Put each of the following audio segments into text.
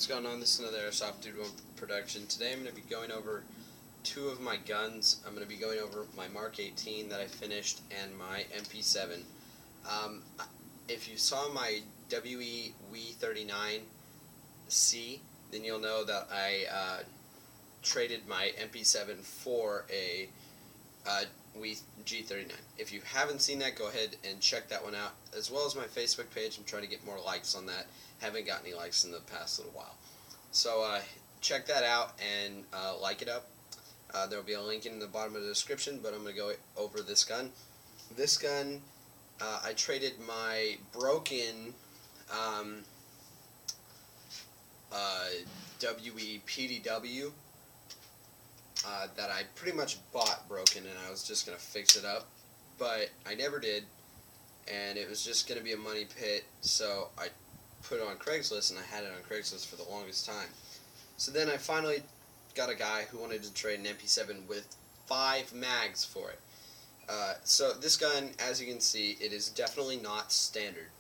What's going on? This is another Airsoft Dude 1 production. Today I'm going to be going over two of my guns. I'm going to be going over my mk.18 that I finished and my mp7. If you saw my WE39C, then you'll know that I traded my mp7 for a G39. If you haven't seen that, go ahead and check that one out, as well as my Facebook page. I'm trying to get more likes on that. Haven't got any likes in the past little while. So check that out and like it up. There will be a link in the bottom of the description, but I'm going to go over this gun. This gun, I traded my broken WE that I pretty much bought broken, and I was just going to fix it up, but I never did, and it was just going to be a money pit, so I put it on Craigslist, and I had it on Craigslist for the longest time. So then I finally got a guy who wanted to trade an mp7 with 5 mags for it. So this gun, as you can see, it is definitely not standard.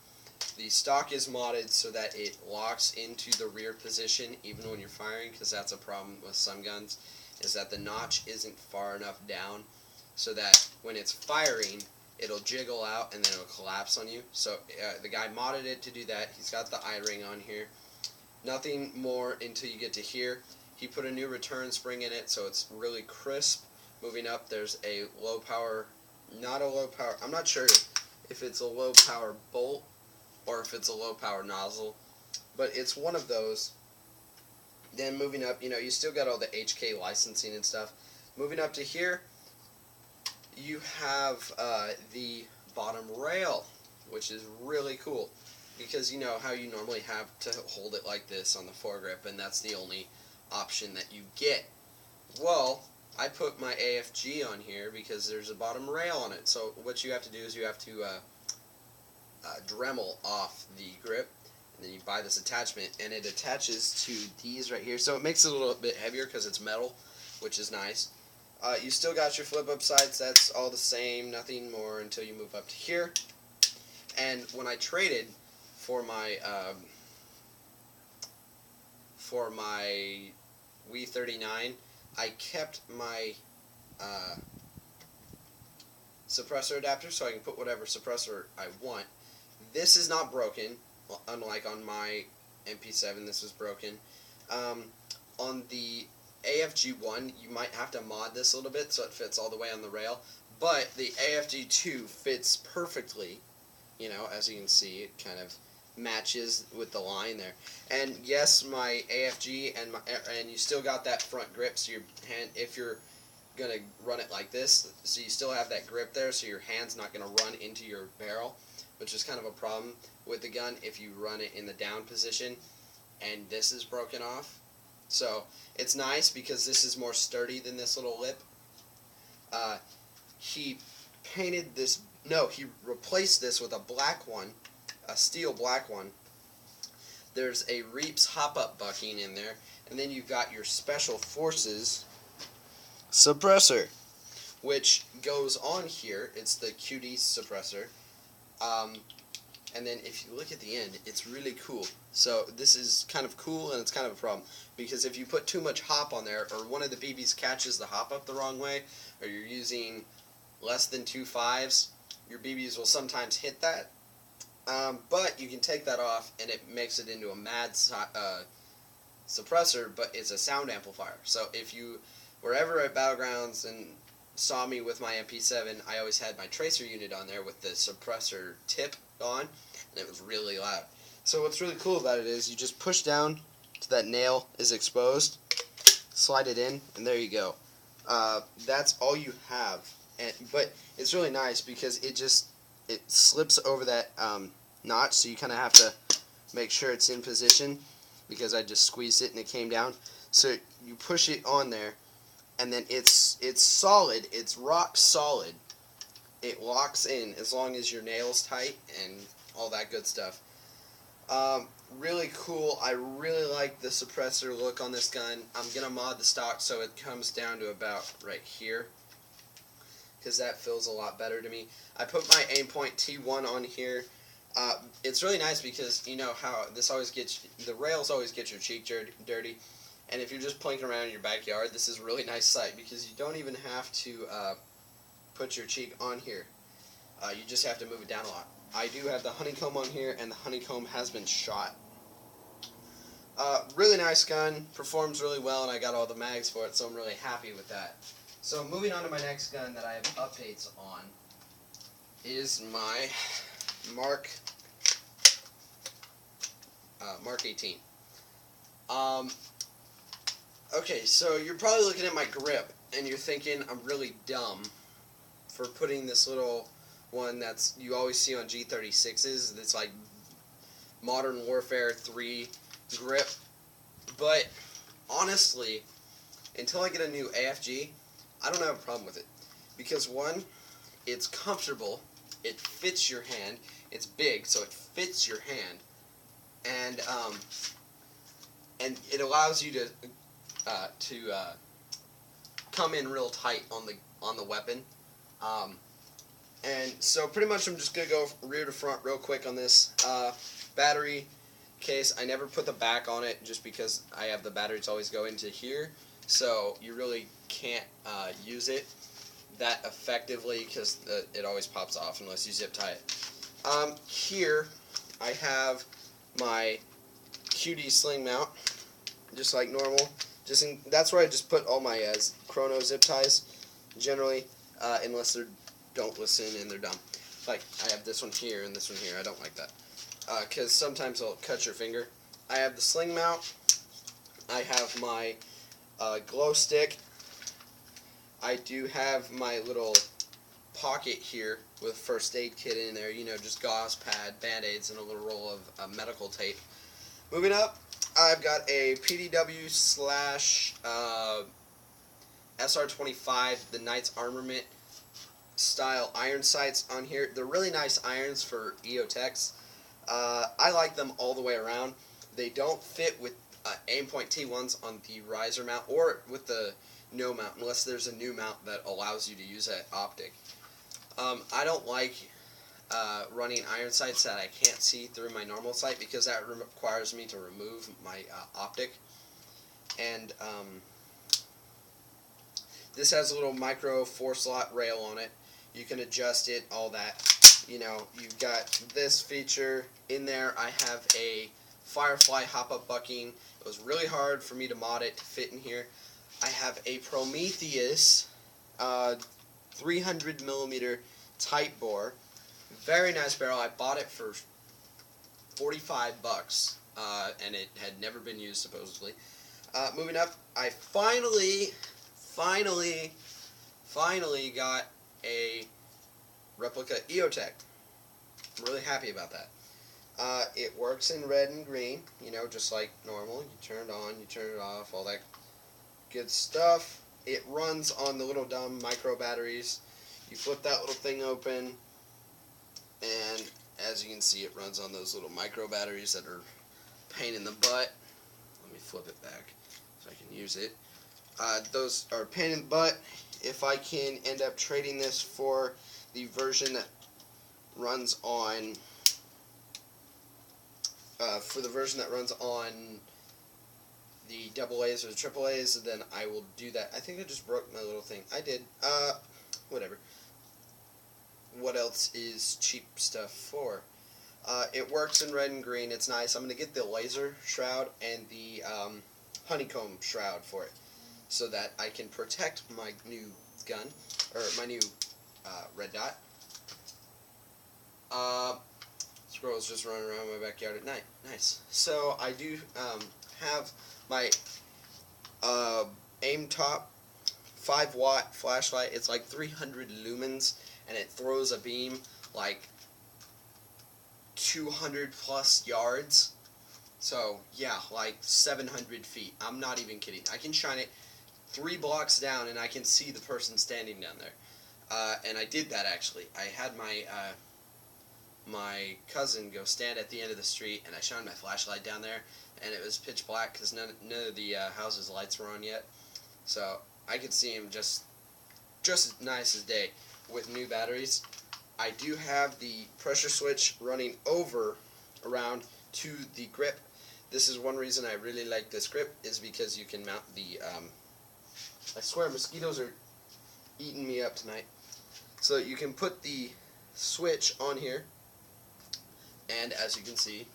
The stock is modded so that it locks into the rear position even when you're firing, because that's a problem with some guns, is that the notch isn't far enough down so that when it's firing, it'll jiggle out and then it'll collapse on you. So the guy modded it to do that. He's got the eye-ring on here. Nothing more until you get to here. He put a new return spring in it, so it's really crisp. Moving up, there's a low power, not a low power, I'm not sure if it's a low power bolt or if it's a low power nozzle, but it's one of those. Then moving up, you still got all the HK licensing and stuff. Moving up to here, you have the bottom rail, which is really cool, because you know how you normally have to hold it like this on the foregrip, and that's the only option that you get. Well, I put my AFG on here because there's a bottom rail on it. So what you have to do is you have to Dremel off the grip, and then you buy this attachment, and it attaches to these right here. So it makes it a little bit heavier because it's metal, which is nice. You still got your flip-up sides. That's all the same, nothing more until you move up to here. And when I traded for my WE39, I kept my suppressor adapter so I can put whatever suppressor I want. This is not broken, unlike on my mp7. This was broken. On the AFG1, you might have to mod this a little bit so it fits all the way on the rail, but the AFG2 fits perfectly. As you can see, it kind of matches with the line there. And yes, my AFG and you still got that front grip, so your hand, if you're gonna run it like this, so you still have that grip there, so your hand's not gonna run into your barrel, which is kind of a problem with the gun if you run it in the down position and this is broken off. So it's nice because this is more sturdy than this little lip. He painted this, no, he replaced this with a black one, a steel black one. There's a Reaps hop-up bucking in there, and then you've got your Special Forces suppressor, which goes on here. It's the QD suppressor. And then if you look at the end, it's really cool. So this is kind of cool, and it's kind of a problem, because if you put too much hop on there, or one of the BBs catches the hop up the wrong way, or you're using less than 2 5s, your BBs will sometimes hit that. But you can take that off, and it makes it into a mad suppressor, but it's a sound amplifier. So if you were ever at Battlegrounds and saw me with my mp7, I always had my tracer unit on there with the suppressor tip on, and it was really loud. So what's really cool about it is you just push down to that nail is exposed, slide it in, and there you go. That's all you have. But it's really nice because it slips over that notch, so you kind of have to make sure it's in position, because I just squeezed it and it came down. So you push it on there, and then it's solid. It's rock solid. It locks in as long as your nail's tight and all that good stuff. Really cool. I really like the suppressor look on this gun. I'm gonna mod the stock so it comes down to about right here, because that feels a lot better to me. I put my aim point T1 on here It's really nice because you know how this always gets, the rails always get your cheek dirty, and if you're just plinking around in your backyard, this is a really nice sight because you don't even have to put your cheek on here. You just have to move it down a lot. I do have the honeycomb on here, and the honeycomb has been shot. Really nice gun, performs really well, and I got all the mags for it, so I'm really happy with that. So moving on to my next gun that I have updates on is my mk.18. Okay, so you're probably looking at my grip, and you're thinking I'm really dumb for putting this little one that's you always see on G36s. It's like Modern Warfare 3 grip. But honestly, until I get a new AFG, I don't have a problem with it. Because one, it's comfortable, it fits your hand, it's big, so it fits your hand, and it allows you to come in real tight on the weapon. And so pretty much I'm just gonna go rear to front real quick on this battery case. I never put the back on it just because I have the batteries always go into here, so you really can't use it that effectively because it always pops off unless you zip tie it. Here I have my QD sling mount, just like normal. That's where I just put all my chrono zip ties generally, unless they don't listen and they're dumb. Like I have this one here and this one here. I don't like that because sometimes it'll cut your finger. I have the sling mount. I have my glow stick. I do have my little pocket here with a first aid kit in there, you know, just gauze pad, band-aids, and a little roll of medical tape. Moving up, I've got a PDW / SR25, the Knights Armament style iron sights on here. They're really nice irons for EOTechs. I like them all the way around. They don't fit with aim.18 ones on the riser mount or with the no mount unless there's a new mount that allows you to use that optic. I don't like running iron sights that I can't see through my normal sight because that requires me to remove my optic. And this has a little micro 4-slot rail on it. You can adjust it, all that. You know, you've got this feature in there. I have a Firefly hop-up bucking. It was really hard for me to mod it to fit in here. I have a Prometheus 300mm tight bore. Very nice barrel. I bought it for $45, and it had never been used supposedly. Moving up, I finally got a replica EOTech. I'm really happy about that. It works in red and green, you know, just like normal. You turn it on, you turn it off, all that good stuff. It runs on the little dumb micro batteries. You flip that little thing open, and as you can see, it runs on those little micro batteries that are a pain in the butt. Let me flip it back so I can use it. Those are a pain in the butt. If I can end up trading this for the version that runs on the AA's or the AAA's, then I will do that. I think I just broke my little thing. I did. Whatever. What else is cheap stuff for? It works in red and green. It's nice. I'm going to get the laser shroud and the honeycomb shroud for it so that I can protect my new gun, or my new red dot. Squirrels just running around my backyard at night. Nice. So I do have my aim top 5-watt flashlight. It's like 300 lumens, and it throws a beam like 200 plus yards. So yeah, like 700 feet. I'm not even kidding. I can shine it 3 blocks down, and I can see the person standing down there. And I did that actually. I had my cousin go stand at the end of the street, and I shined my flashlight down there, and it was pitch black because none of the house's lights were on yet. So I could see him just as nice as day with new batteries. I do have the pressure switch running over around to the grip. This is one reason I really like this grip, is because you can mount the, I swear mosquitoes are eating me up tonight. So you can put the switch on here, and as you can see,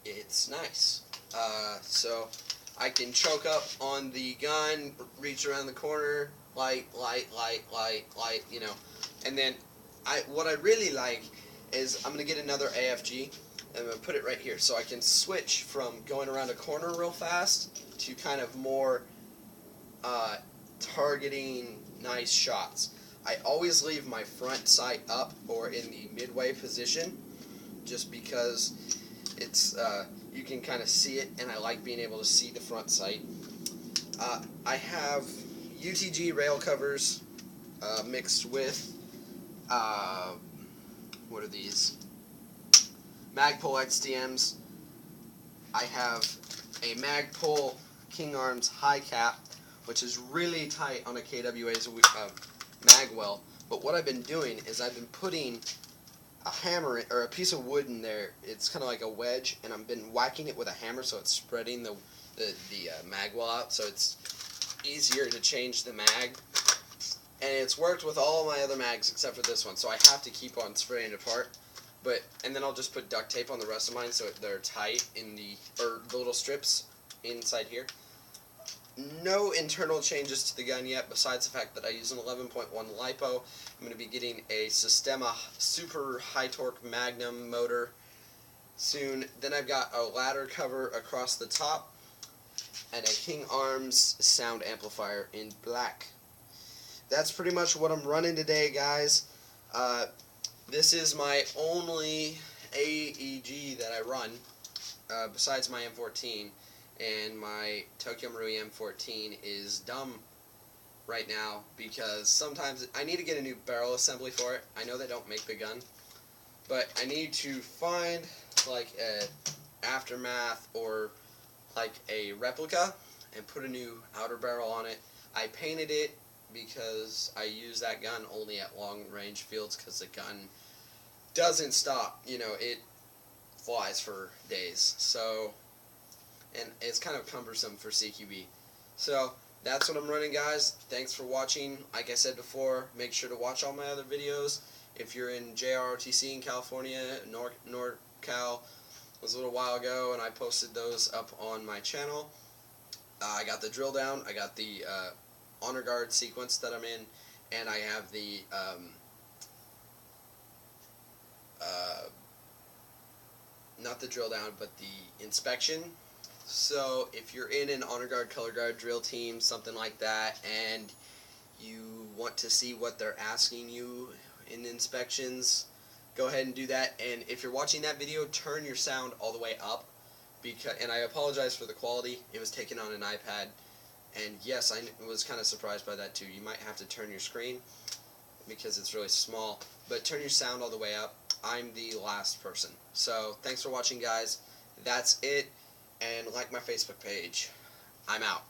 it's nice. So I can choke up on the gun, reach around the corner, light, you know. And then what I really like is I'm going to get another AFG, and I'm going to put it right here, so I can switch from going around a corner real fast to kind of more targeting nice shots. I always leave my front sight up or in the midway position, just because it's you can kind of see it, and I like being able to see the front sight. I have UTG rail covers mixed with what are these? Magpul XDMs. I have a Magpul King Arms high cap, which is really tight on a KWA's magwell. But what I've been doing is I've been putting a hammer or a piece of wood in there. It's kind of like a wedge, and I've been whacking it with a hammer, so it's spreading the magwell out, so it's easier to change the mag. And it's worked with all my other mags except for this one, so I have to keep on spraying it apart. And then I'll just put duct tape on the rest of mine so they're tight in the little strips inside here. No internal changes to the gun yet, besides the fact that I use an 11.1 LiPo. I'm going to be getting a Sistema super high torque Magnum motor soon. Then I've got a ladder cover across the top and a King Arms sound amplifier in black. That's pretty much what I'm running today, guys. This is my only AEG that I run, besides my M14, and my Tokyo Marui M14 is dumb right now because sometimes I need to get a new barrel assembly for it. I know they don't make the gun, but I need to find like a Aftermath or like a replica and put a new outer barrel on it. I painted it because I use that gun only at long range fields because the gun doesn't stop, you know, it flies for days, so, and it's kind of cumbersome for CQB. So that's what I'm running, guys. Thanks for watching. Like I said before, make sure to watch all my other videos. If you're in JROTC in California, NorCal, it was a little while ago, and I posted those up on my channel. I got the drill down, I got the honor guard sequence that I'm in, and I have the not the drill down, but the inspection. So if you're in an honor guard, color guard drill team, something like that, and you want to see what they're asking you in inspections, go ahead and do that. And if you're watching that video, turn your sound all the way up, and I apologize for the quality. It was taken on an iPad, and yes, I was kind of surprised by that too. You might have to turn your screen because it's really small, but turn your sound all the way up. I'm the last person. So thanks for watching, guys. That's it, and like my Facebook page. I'm out.